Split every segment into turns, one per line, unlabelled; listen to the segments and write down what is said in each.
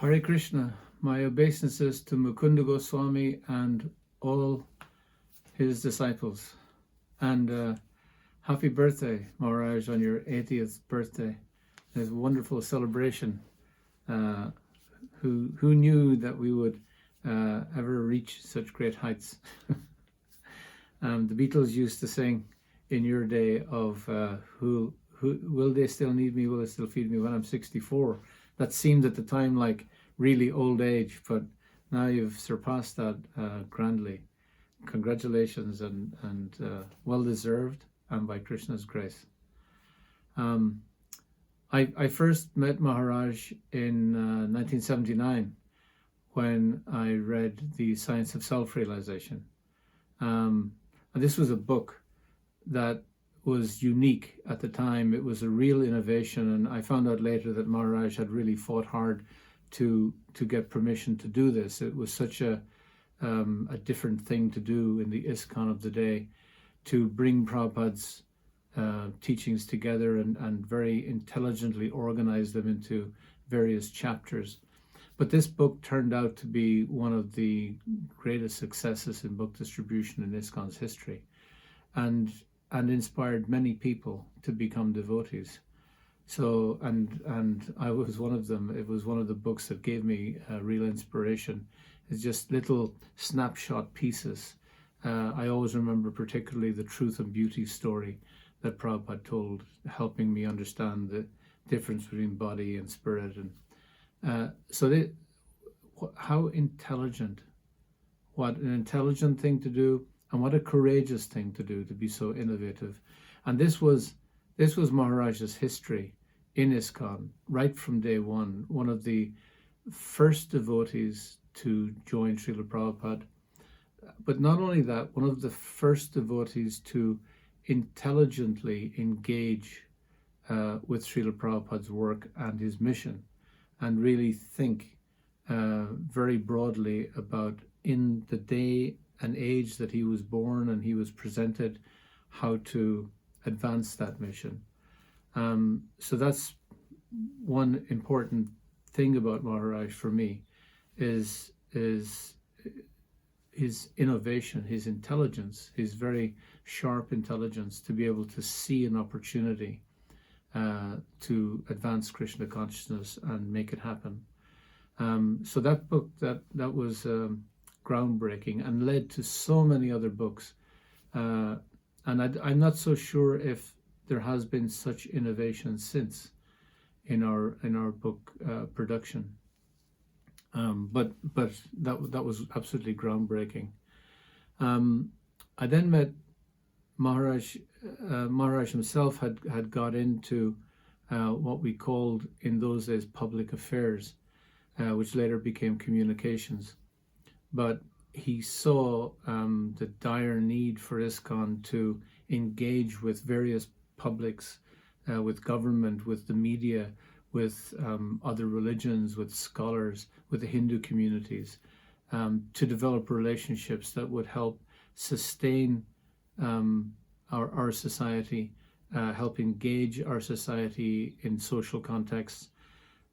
Hare Krishna, my obeisances to Mukunda Goswami and all his disciples. And happy birthday, Maharaj, on your 80th birthday. It's a wonderful celebration. Who knew that we would ever reach such great heights? The Beatles used to sing in your day of who will they still need me, will they still feed me when I'm 64? That seemed at the time like really old age, but now you've surpassed that grandly. Congratulations, and well deserved, and by Krishna's grace. I first met Maharaj in 1979 when I read The Science of Self-Realization. And this was a book that was unique at the time. It was a real innovation, and I found out later that Maharaj had really fought hard to get permission to do this. It was such a different thing to do in the ISKCON of the day, to bring Prabhupada's teachings together and very intelligently organize them into various chapters. But this book turned out to be one of the greatest successes in book distribution in ISKCON's history, and inspired many people to become devotees. So, and I was one of them. It was one of the books that gave me real inspiration. It's just little snapshot pieces. I always remember particularly the Truth and Beauty story that Prabhupada told, helping me understand the difference between body and spirit. And how intelligent, what an intelligent thing to do, and what a courageous thing to do, to be so innovative. And this was Maharaj's history in ISKCON right from day one of the first devotees to join Srila Prabhupada. But not only that, one of the first devotees to intelligently engage with Srila Prabhupada's work and his mission, and really think very broadly about, in the day and age that he was born and he was presented, how to advance that mission. So that's one important thing about Maharaj for me, is his innovation, his intelligence, his very sharp intelligence to be able to see an opportunity to advance Krishna consciousness and make it happen. So that book, that was groundbreaking and led to so many other books. And I'm not so sure if there has been such innovation since in our book production. But that was absolutely groundbreaking. I then met Maharaj. Maharaj himself had got into what we called in those days public affairs, which later became communications. But he saw the dire need for ISKCON to engage with various publics, with government, with the media, with other religions, with scholars, with the Hindu communities, to develop relationships that would help sustain our society, help engage our society in social contexts,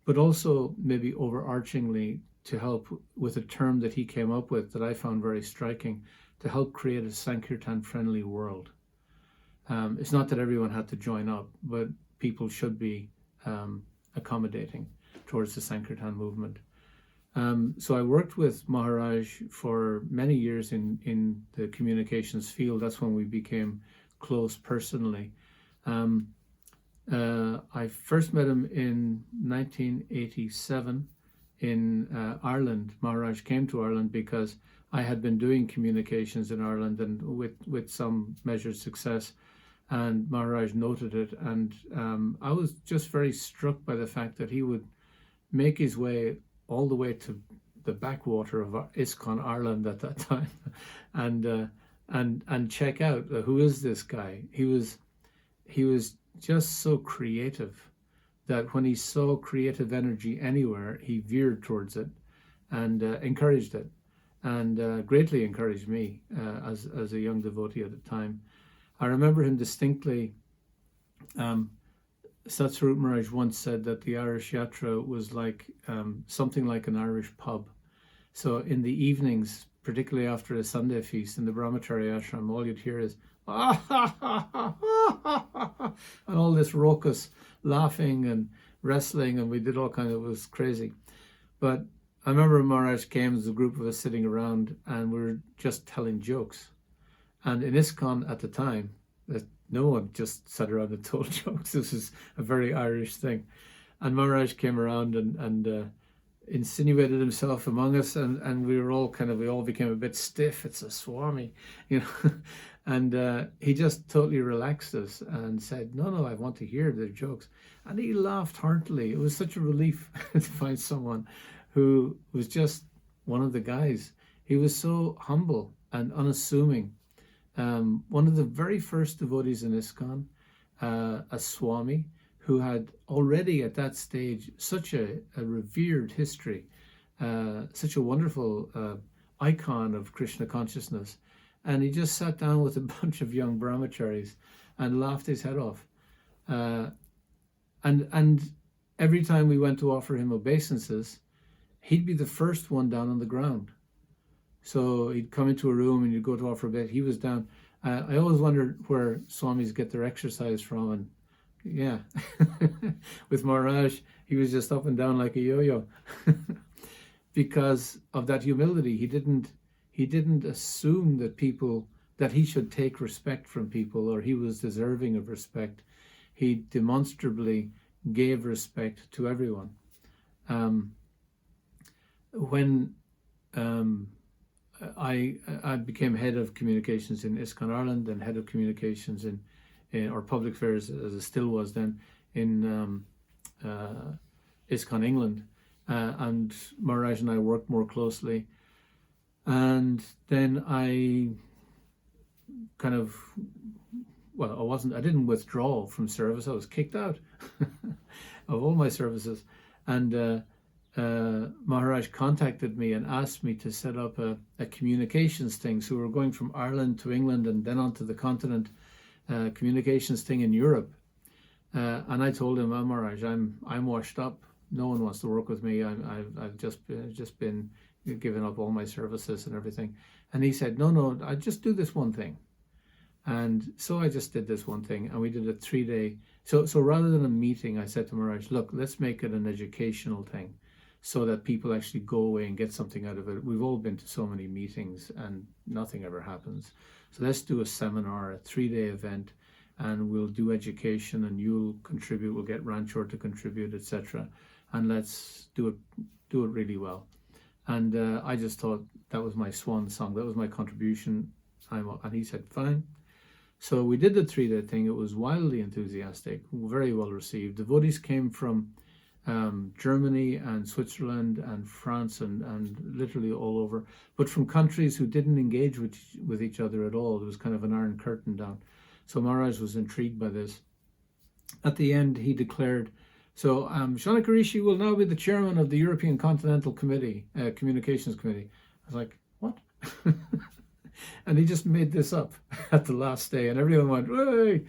but also maybe overarchingly to help with a term that he came up with that I found very striking, to help create a Sankirtan-friendly world. It's not that everyone had to join up, but people should be accommodating towards the Sankirtan movement. So I worked with Maharaj for many years in the communications field. That's when we became close personally. I first met him in 1987 in Ireland. Maharaj came to Ireland because I had been doing communications in Ireland, and with some measured success, and Maharaj noted it, and I was just very struck by the fact that he would make his way all the way to the backwater of ISKCON Ireland at that time, and check out who is this guy. He was just so creative that when he saw creative energy anywhere, he veered towards it and encouraged it, and greatly encouraged me as a young devotee at the time. I remember him distinctly Satsvarup Maharaj once said that the Irish Yatra was like something like an Irish pub. So in the evenings, particularly after a Sunday feast in the Brahmachari ashram, all you'd hear is ah, ha, ha, ha, ha, ha, and all this raucous laughing and wrestling, and we did all kinds of, it was crazy. But I remember Maharaj came, as a group of us sitting around, and we were just telling jokes. And in ISKCON at the time, no one just sat around and told jokes. This is a very Irish thing. And Maharaj came around and insinuated himself among us, and we were all we all became a bit stiff. It's a Swami, you know. And he just totally relaxed us and said, no, I want to hear their jokes. And he laughed heartily. It was such a relief to find someone who was just one of the guys. He was so humble and unassuming. One of the very first devotees in ISKCON, a Swami, who had already at that stage such a revered history, such a wonderful icon of Krishna consciousness. And he just sat down with a bunch of young brahmacharis and laughed his head off. And every time we went to offer him obeisances, he'd be the first one down on the ground. So he'd come into a room and you'd go to offer a bit. He was down. I always wondered where Swamis get their exercise from. And yeah, with Maharaj, he was just up and down like a yo-yo because of that humility. He didn't assume that he should take respect from people or he was deserving of respect. He demonstrably gave respect to everyone. When I became head of communications in ISKCON Ireland and head of communications in or public affairs, as it still was then, in ISKCON England, and Maharaj and I worked more closely. And then I I didn't withdraw from service. I was kicked out of all my services. And Maharaj contacted me and asked me to set up a communications thing. So we were going from Ireland to England and then onto the continent, communications thing in Europe. And I told him, oh, Maharaj, I'm washed up. No one wants to work with me. I've just been giving up all my services and everything. And he said, no, I just do this one thing. And so I just did this one thing, and we did a 3-day. So rather than a meeting, I said to Maharaj, look, let's make it an educational thing so that people actually go away and get something out of it. We've all been to so many meetings and nothing ever happens. So let's do a seminar, a 3-day event, and we'll do education and you'll contribute. We'll get Ranchor to contribute, etc. And let's do it really well. And I just thought that was my swan song. That was my contribution. And he said, fine. So we did the 3-day thing. It was wildly enthusiastic, very well received. Devotees came from Germany and Switzerland and France and literally all over, but from countries who didn't engage with each other at all. There was kind of an iron curtain down. So Maharaj was intrigued by this. At the end, he declared, so Saunaka-rsi will now be the chairman of the European Continental Committee, Communications Committee. I was like, what? And he just made this up at the last day, and everyone went, "Hey!"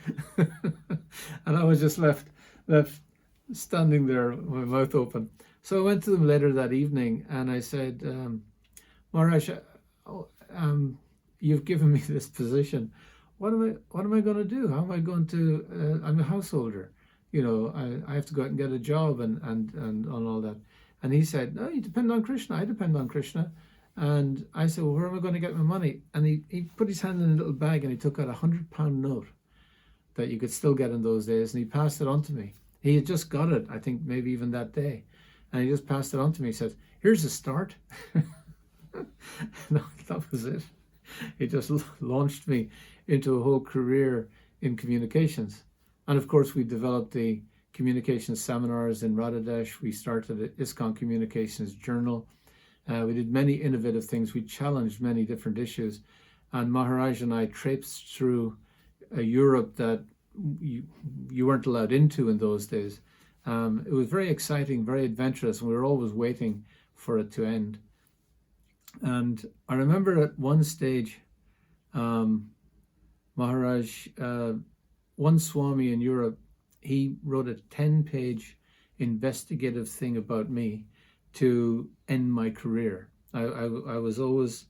And I was just left standing there with my mouth open. So I went to them later that evening, and I said, Maharaj, you've given me this position. What am I going to do? How am I going to? I'm a householder. You know, I have to go out and get a job and all that. And he said, no, you depend on Krishna. I depend on Krishna. And I said, well, where am I going to get my money? And he put his hand in a little bag and he took out £100 note that you could still get in those days. And he passed it on to me. He had just got it, I think maybe even that day. And he just passed it on to me. He said, here's a start. That was it. He just launched me into a whole career in communications. And of course, we developed the communications seminars in Radhadesh. We started the ISKCON Communications Journal. We did many innovative things. We challenged many different issues. And Maharaj and I traipsed through a Europe that you weren't allowed into in those days. It was very exciting, very adventurous, and we were always waiting for it to end. And I remember at one stage, Maharaj, one Swami in Europe, he wrote a 10-page investigative thing about me to end my career. I was always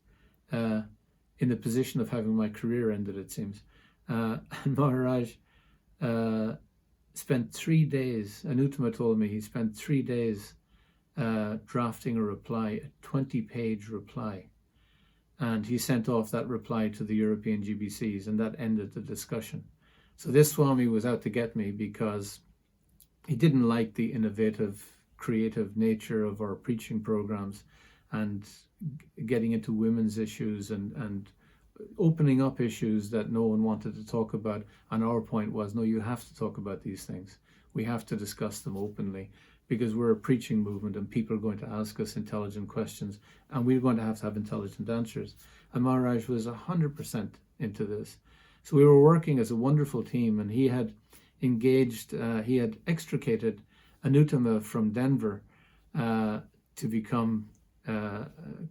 in the position of having my career ended, it seems. And Maharaj spent 3 days, Anutama told me he spent 3 days drafting a reply, a 20-page reply. And he sent off that reply to the European GBCs, and that ended the discussion. So this Swami was out to get me because he didn't like the innovative, creative nature of our preaching programs and getting into women's issues and opening up issues that no one wanted to talk about. And our point was, no, you have to talk about these things. We have to discuss them openly because we're a preaching movement and people are going to ask us intelligent questions and we're going to have intelligent answers. And Maharaj was 100% into this. So we were working as a wonderful team, and he had engaged, he had extricated Anutama from Denver to become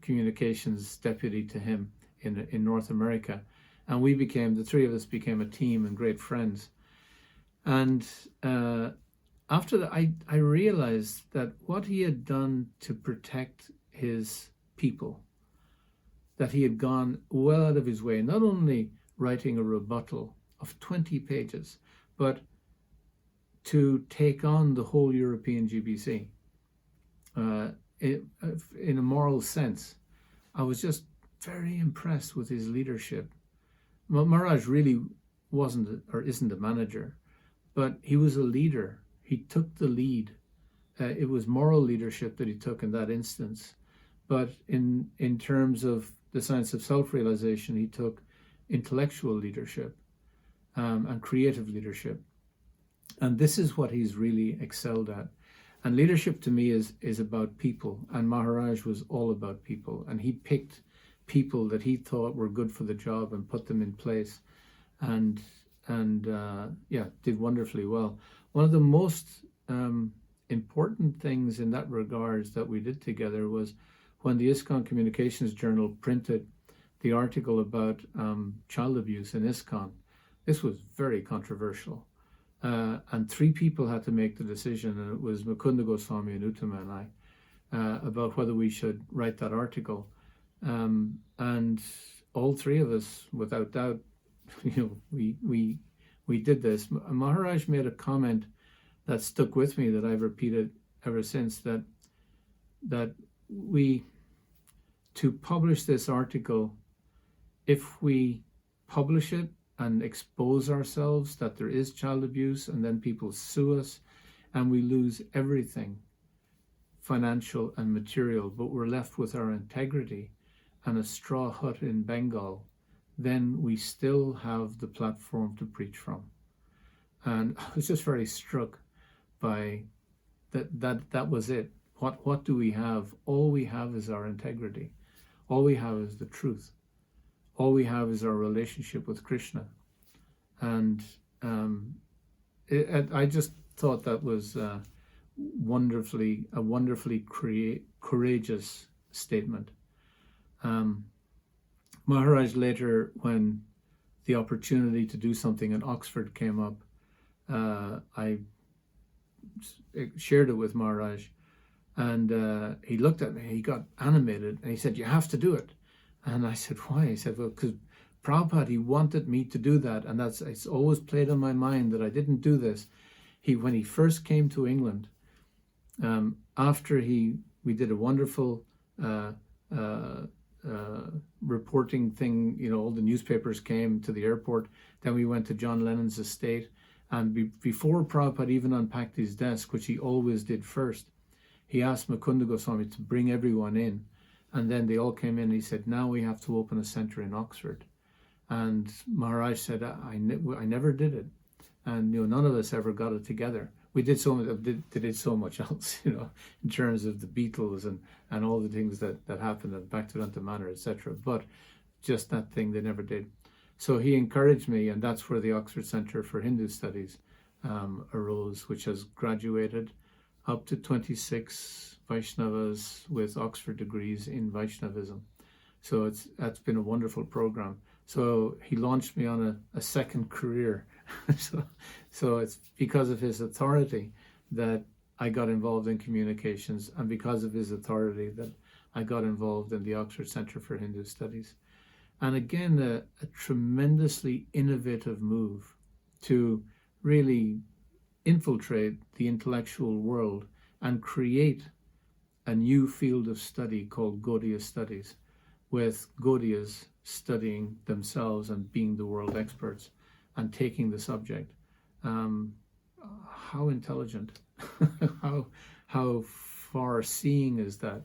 communications deputy to him in North America. And we became, the three of us became a team and great friends. And after that, I realized that what he had done to protect his people, that he had gone well out of his way, not only writing a rebuttal of 20 pages, but to take on the whole European GBC in a moral sense. I was just very impressed with his leadership. Maharaj really wasn't or isn't a manager, but he was a leader. He took the lead. It was moral leadership that he took in that instance. But in terms of the science of self-realization, he took intellectual leadership and creative leadership. And this is what he's really excelled at. And leadership to me is about people. And Maharaj was all about people. And he picked people that he thought were good for the job and put them in place. And did wonderfully well. One of the most important things in that regards that we did together was when the ISKCON Communications Journal printed the article about child abuse in ISKCON. This was very controversial. And 3 people had to make the decision, and it was Mukunda, Goswami, and Uttama and I, about whether we should write that article. And all 3 of us, without doubt, we did this. Maharaj made a comment that stuck with me that I've repeated ever since, that we, to publish this article, if we publish it and expose ourselves that there is child abuse and then people sue us and we lose everything, financial and material, but we're left with our integrity and a straw hut in Bengal, then we still have the platform to preach from. And I was just very struck by that was it. What do we have? All we have is our integrity. All we have is the truth. All we have is our relationship with Krishna. And I just thought that was a wonderfully courageous statement. Maharaj later, when the opportunity to do something in Oxford came up, I shared it with Maharaj, and he looked at me, he got animated, and he said, "You have to do it." And I said, "Why?" He said, "Well, because Prabhupada, he wanted me to do that, and it's always played on my mind that I didn't do this." When he first came to England, after we did a wonderful reporting thing, all the newspapers came to the airport, then we went to John Lennon's estate, and before Prabhupada even unpacked his desk, which he always did first, he asked Mukunda Goswami to bring everyone in. And then they all came in and he said, "Now we have to open a center in Oxford." And Maharaj said, I never did it. And none of us ever got it together. We did so much else, in terms of the Beatles and all the things that happened at Bhaktivedanta Manor, etc. But just that thing they never did. So he encouraged me, and that's where the Oxford Center for Hindu Studies arose, which has graduated up to 26 Vaishnavas with Oxford degrees in Vaishnavism. So that's been a wonderful program. So he launched me on a second career So it's because of his authority that I got involved in communications, and because of his authority that I got involved in the Oxford Centre for Hindu Studies. And again, a tremendously innovative move to really infiltrate the intellectual world and create a new field of study called Gaudiya studies, with Gaudiyas studying themselves and being the world experts and taking the subject. How intelligent, how far-seeing is that?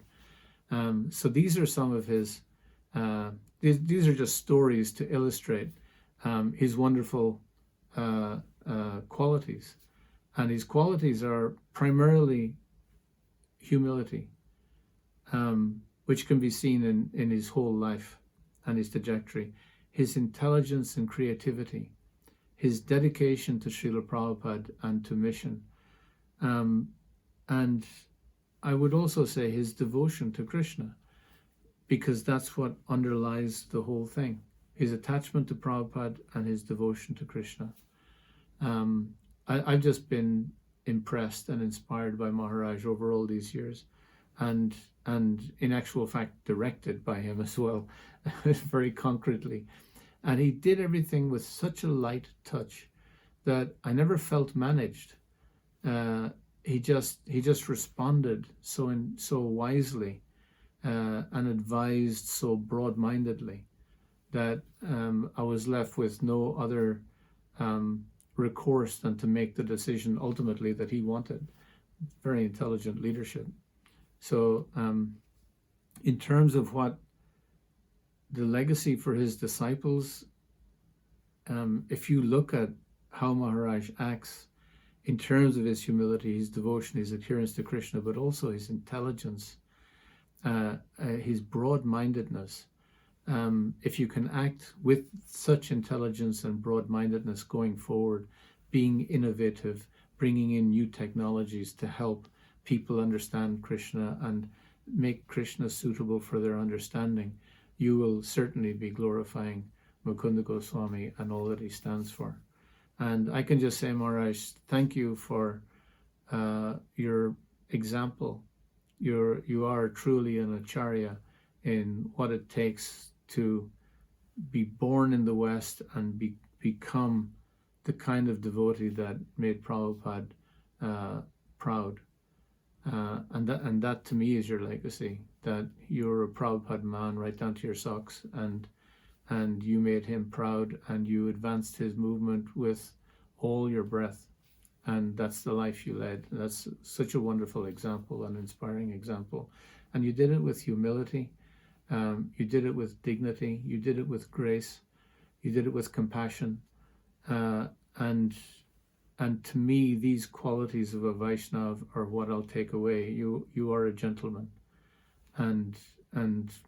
So these are some of his. These are just stories to illustrate his wonderful qualities, and his qualities are primarily humility, which can be seen in his whole life and his trajectory, his intelligence and creativity, his dedication to Srila Prabhupada and to mission, and I would also say his devotion to Krishna, because that's what underlies the whole thing, his attachment to Prabhupada and his devotion to Krishna. I've just been impressed and inspired by Maharaj over all these years, and in actual fact directed by him as well, very concretely. And he did everything with such a light touch that I never felt managed. He just responded so wisely and advised so broad-mindedly that I was left with no other recourse than to make the decision ultimately that he wanted. Very intelligent leadership. So in terms of what the legacy for his disciples, if you look at how Maharaj acts in terms of his humility, his devotion, his adherence to Krishna, but also his intelligence, his broad-mindedness, if you can act with such intelligence and broad-mindedness going forward, being innovative, bringing in new technologies to help people understand Krishna and make Krishna suitable for their understanding, you will certainly be glorifying Mukunda Goswami and all that he stands for. And I can just say, Maharaj, thank you for your example. You are truly an acharya in what it takes to be born in the West and become the kind of devotee that made Prabhupada proud. And that to me is your legacy, that you're a Prabhupada man right down to your socks, and you made him proud, and you advanced his movement with all your breath, and that's the life you led. That's such a wonderful example, an inspiring example, and you did it with humility, you did it with dignity, you did it with grace, you did it with compassion, and to me, these qualities of a Vaishnav are what I'll take away. You are a gentleman, and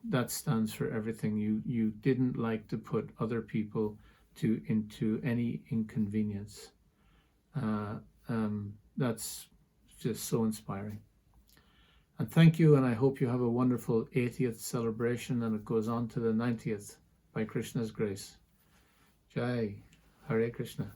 that stands for everything. You didn't like to put other people into any inconvenience. That's just so inspiring. And thank you, and I hope you have a wonderful 80th celebration, and it goes on to the 90th by Krishna's grace. Jai, Hare Krishna.